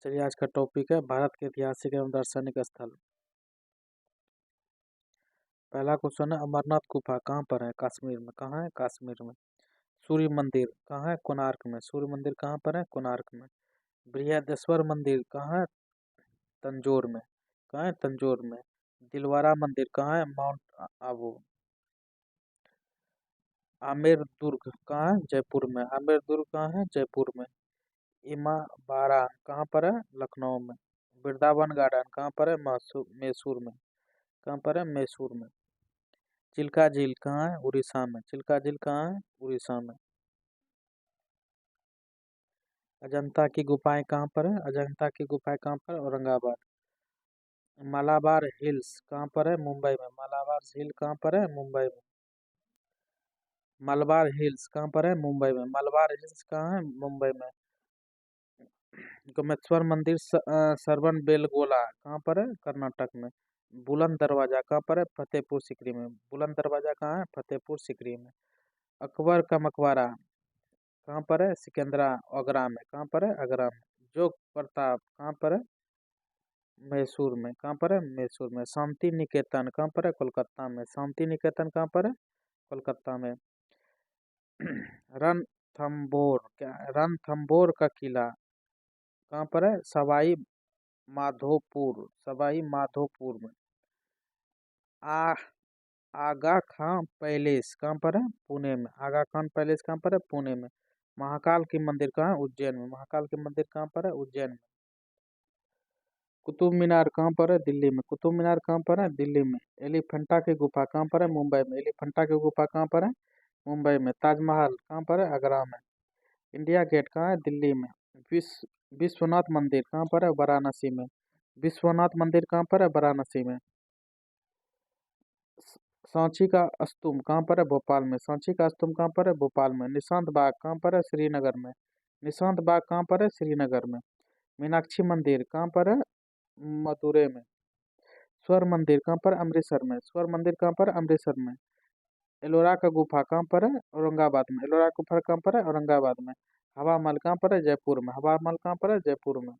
चलिए आज का टॉपिक है भारत के ऐतिहासिक एवं दार्शनिक स्थल। पहला क्वेश्चन है अमरनाथ गुफा कहाँ पर है? कश्मीर में। कहाँ है? कश्मीर में। सूर्य मंदिर कहाँ है? कोणार्क में। सूर्य मंदिर कहाँ पर है? कोणार्क में। बृहदेश्वर मंदिर कहाँ है? तंजौर में। कहाँ है? तंजौर में। दिलवारा मंदिर कहाँ है? माउंट आबू। आमेर दुर्ग कहाँ है? जयपुर में। आमेर दुर्ग कहाँ है? जयपुर में। इमाबारा कहाँ पर है? लखनऊ में। वृंदावन गार्डन कहाँ पर है? मैसूर में। कहाँ पर है? मैसूर में। चिल्का झील कहाँ है? उड़ीसा में। चिल्का झील कहाँ है? उड़ीसा में। अजंता की गुफाएं कहाँ पर है? अजंता की गुफाएं कहाँ पर है? औरंगाबाद। मालाबार हिल्स कहाँ पर है? मुंबई में। मालाबार हिल कहाँ पर है? मुंबई में। मलबार हिल्स कहाँ पर है? मुंबई में। मलबार हिल्स कहाँ है? मुंबई में। गोमेश्वर मंदिर सरवन बेलगोला कहाँ पर है? कर्नाटक में। बुलंद दरवाजा कहाँ पर है? फतेहपुर सीकरी में। बुलंद दरवाजा कहाँ है? फतेहपुर सीकरी में। अकबर का मकबरा कहाँ पर है? सिकंदरा आगरा में। कहाँ पर है? आगरा में। जोग प्रताप कहाँ पर है? मैसूर में। कहाँ पर है? मैसूर में। शांति निकेतन कहाँ पर है? कोलकाता में। शांति निकेतन कहाँ पर है? कोलकाता में। रणथंबोर क्या? रणथंबोर का किला कहाँ पर है? सवाई माधोपुर। सवाई माधोपुर में। आ आगा खां पैलेस कहाँ पर है? पुणे में। आगा खान पैलेस कहाँ पर है? पुणे में। महाकाल की मंदिर कहाँ है? उज्जैन में। महाकाल की मंदिर कहाँ पर है? उज्जैन में। कुतुब मीनार कहाँ पर है? दिल्ली में। कुतुब मीनार कहाँ पर है? दिल्ली में। एलिफेंटा की गुफा कहाँ पर है? मुंबई में। एलिफेंटा की गुफा कहाँ पर है? मुंबई में। ताजमहल कहाँ पर है? आगरा में। इंडिया गेट कहाँ है? दिल्ली में। विश्वनाथ मंदिर कहाँ पर है? वाराणसी में। विश्वनाथ मंदिर कहाँ पर है? वाराणसी में। सांची का स्तूप कहाँ पर है? भोपाल में। सांची का स्तूप कहाँ पर है? भोपाल में। निशांत बाग कहाँ पर है? श्रीनगर में। निशांत बाग कहाँ पर है? श्रीनगर में। मीनाक्षी मंदिर कहाँ पर है? मदुरै में। स्वर्ण मंदिर कहाँ पर? अमृतसर में। स्वर्ण मंदिर कहाँ पर? अमृतसर में। एलोरा का गुफा कहाँ पर है? औरंगाबाद में। एलोरा गुफा कहाँ पर है? औरंगाबाद में। हवा महल कहाँ पर है? जयपुर में। हवा महल कहाँ पर है? जयपुर में।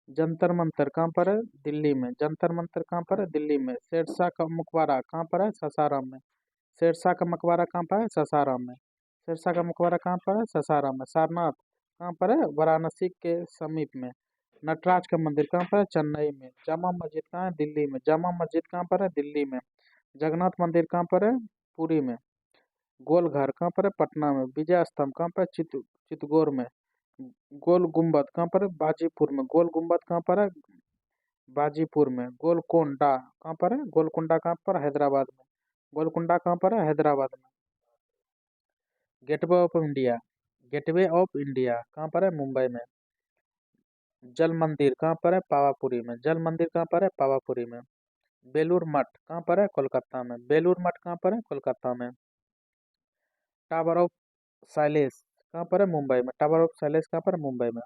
जंतर मंतर कहाँ पर है? दिल्ली में। जंतर मंतर कहाँ पर है? दिल्ली में। शेरशाह का मकबरा कहाँ पर है? सासाराम में। शेरशाह का मकबरा कहाँ पर है? सासाराम में। शेरशाह का मकबरा कहाँ पर है? सासाराम में। सारनाथ कहाँ पर है? वाराणसी के समीप में। नटराज का मंदिर कहाँ पर है? चेन्नई में। जामा मस्जिद कहाँ है? दिल्ली में। जामा मस्जिद कहाँ पर है? दिल्ली में। जगन्नाथ मंदिर कहाँ पर है? पुरी में। गोलघर कहाँ पर है? पटना में। विजय स्तंभ कहाँ पर है? चित्तौड़ में। गोल गुम्बद कहाँ पर है? बाजीपुर में। गोल गुम्बद कहाँ पर है? बाजीपुर में। गोलकोंडा कहाँ पर है? गोलकोंडा कहाँ पर? हैदराबाद में। गोलकोंडा कहाँ पर है? हैदराबाद में। Gateway of India. Gateway of India कहाँ पर है? मुंबई में। जल मंदिर कहाँ पर है? पावापुरी में। जल मंदिर कहाँ पर है? पावापुरी में। बेलूर मठ कहाँ पर है? कोलकाता में। बेलूर मठ कहाँ पर है? कोलकाता में। टावर ऑफ साइलेंस कहाँ पर है? मुंबई में। टावर ऑफ साइलेंस कहाँ पर है? मुंबई में।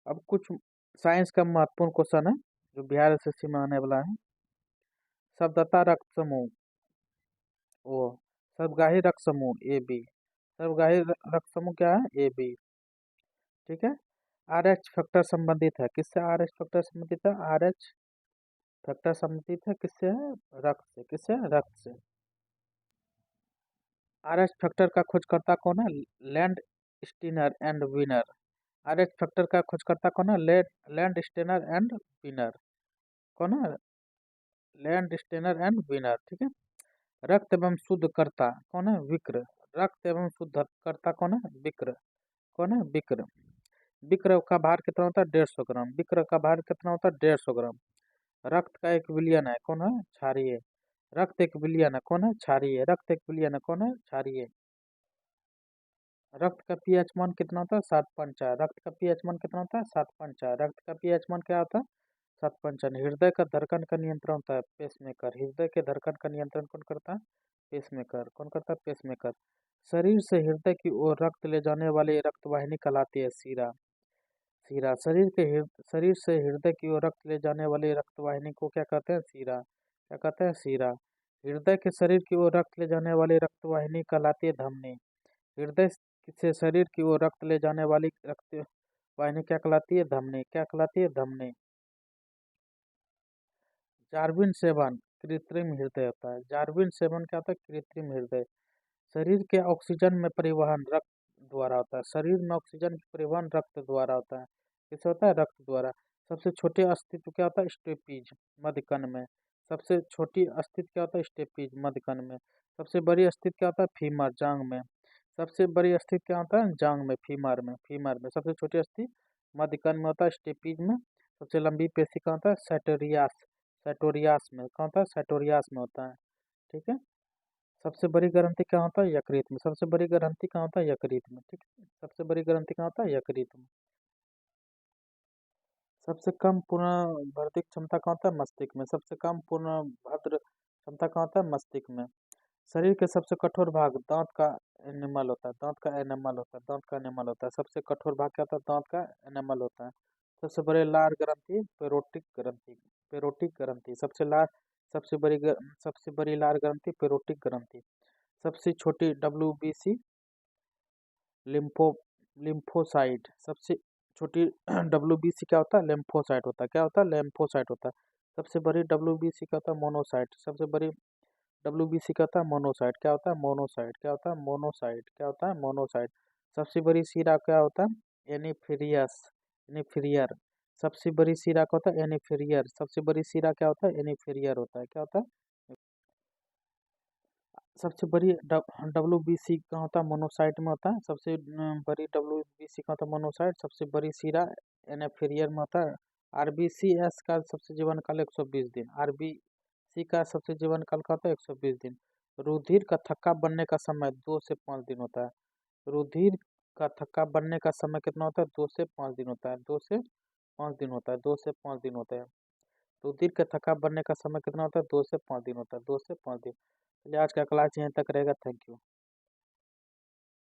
अब कुछ साइंस का महत्वपूर्ण क्वेश्चन है जो बिहार एसएससी में आने वाला है। शब्दता रक्त समूह ओ सर्वगाही रक्त समूह ए बी। सर्वगाही रक्त समूह क्या है? A B. ठीक है। आर एच फैक्टर संबंधित है किससे? आर एच फैक्टर संबंधित है। आर एच फैक्टर संबंधित है किससे? है रक्त से। किससे? रक्त से। आर एच फैक्टर का खोजकर्ता कौन है? Landsteiner and Wiener. R H factor का खोजकर्ता कौन है? Landsteiner and Wiener. कौन है? Landsteiner and Wiener. ठीक है। रक्त एवं शुद्धकर्ता कौन है? विक्र। रक्त एवं शुद्धकर्ता कौन है? विक्र। कौन है? विक्र। विक्र का भार कितना होता है? 150 ग्राम। विक्र का भार कितना होता है? 150 ग्राम। रक्त का एक विलयन है कौन है? क्षारीय। रक्त एक विलयन है कौन है? क्षारीय। रक्त एक विलयन है कौन है? क्षारीय। रक्त का पीएच मान कितना होता है? 7.4। रक्त का पीएच मान कितना होता है? 7.4। रक्त का पीएच मान क्या होता है? 7.4। हृदय का धड़कन का नियंत्रण होता है पेसमेकर। हृदय के धड़कन का नियंत्रण कौन करता है? पेसमेकर। कौन करता है? पेसमेकर। शरीर से हृदय की ओर रक्त ले जाने वाली रक्तवाहिनी कहलाती है सीरा। सीरा। शरीर से हृदय की ओर रक्त ले जाने वाली रक्तवाहिनी को क्या कहते हैं? सीरा। क्या कहते हैं? सीरा। हृदय के शरीर की ओर रक्त ले जाने वाली रक्तवाहिनी कहलाती है धमनी। हृदय से शरीर की ओर रक्त ले जाने वाली रक्त वाहिनी क्या कहलाती है? धमनी। क्या कहलाती है? धमनी। जार्विन सेवन कृत्रिम हृदय होता है। जार्विन सेवन क्या होता है? कृत्रिम हृदय। शरीर के ऑक्सीजन में परिवहन रक्त द्वारा होता है। शरीर में ऑक्सीजन की परिवहन रक्त द्वारा होता है। किससे होता है? रक्त द्वारा। सबसे छोटे अस्तित्व क्या होता है? स्टेपीज मध्य कण में। सबसे छोटी अस्तित्व क्या होता है? स्टेपीज मध्य कण में। सबसे बड़ी अस्तित्व क्या होता है? फीमर जांग में। सबसे बड़ी अस्तित्व क्या होता है? जांग में, फीमर में। फीमर में। सबसे छोटी अस्थित्व मध्य कण में होता है, स्टेपीज में। सबसे लंबी पेशी कहाँ होता है? सैटोरियास। सैटोरियास में। कहाँ होता है? सैटोरियास में होता है। ठीक है। सबसे बड़ी ग्रंथि कहाँ होता है? यकृत में। सबसे बड़ी ग्रंथि कहाँ होता है? यकृत में। ठीक है। सबसे बड़ी ग्रंथि कहाँ होता है? यकृत में। सबसे कम पुनर्भर्ती क्षमता कहाँ होता है? मस्तिष्क में। सबसे कम पुनर्भद्र क्षमता कहाँ होता है? मस्तिष्क में। शरीर के सबसे कठोर भाग दांत का एनिमल होता है। दांत का एनिमल होता है। दांत का एनिमल होता है। सबसे कठोर भाग क्या होता है? दांत का एनिमल होता है। सबसे बड़े लार ग्रंथि पेरोटिक ग्रंथि। पेरोटिक ग्रंथि। सबसे बड़ी लार ग्रंथि पेरोटिक ग्रंथि। सबसे छोटी WBC लिम्फो लिम्फोसाइट। सबसे छोटी WBC क्या होता है? लिम्फोसाइट होता है। क्या होता है? लिम्फोसाइट होता है। सबसे बड़ी WBC क्या होता है? मोनोसाइट। सबसे बड़ी WBC क्या होता है? मोनोसाइट। क्या होता है? मोनोसाइट। क्या होता है? मोनोसाइट। क्या होता है? मोनोसाइट। सबसे बड़ी शिरा क्या होता है? एनीफेरियस। एनीफेरियर। सबसे बड़ी शिरा क्या होता है? एनीफेरियर। सबसे बड़ी शिरा क्या होता है? एनीफेरियर होता है। क्या होता है? सबसे बड़ी WBC कहाँ होता है? मोनोसाइट में होता है। सबसे बड़ी WBC कहाँ होता है? मोनोसाइट। सबसे बड़ी शिरा एनेफेरियर में होता है। RBCS का सबसे जीवन काल 120 दिन। RBC का सबसे जीवन काल का होता है 120 दिन। रुधिर का थक्का बनने का समय 2 से 5 दिन होता है। रुधिर का थक्का बनने का समय कितना होता है? 2 से 5 दिन होता है। 2 से 5 दिन होता है। 2 से 5 दिन होता है। रुधिर का थक्का बनने का समय कितना होता है? 2 से 5 दिन होता है। 2 से 5 दिन। चलिए आज का क्लास यहीं तक रहेगा। Thank you.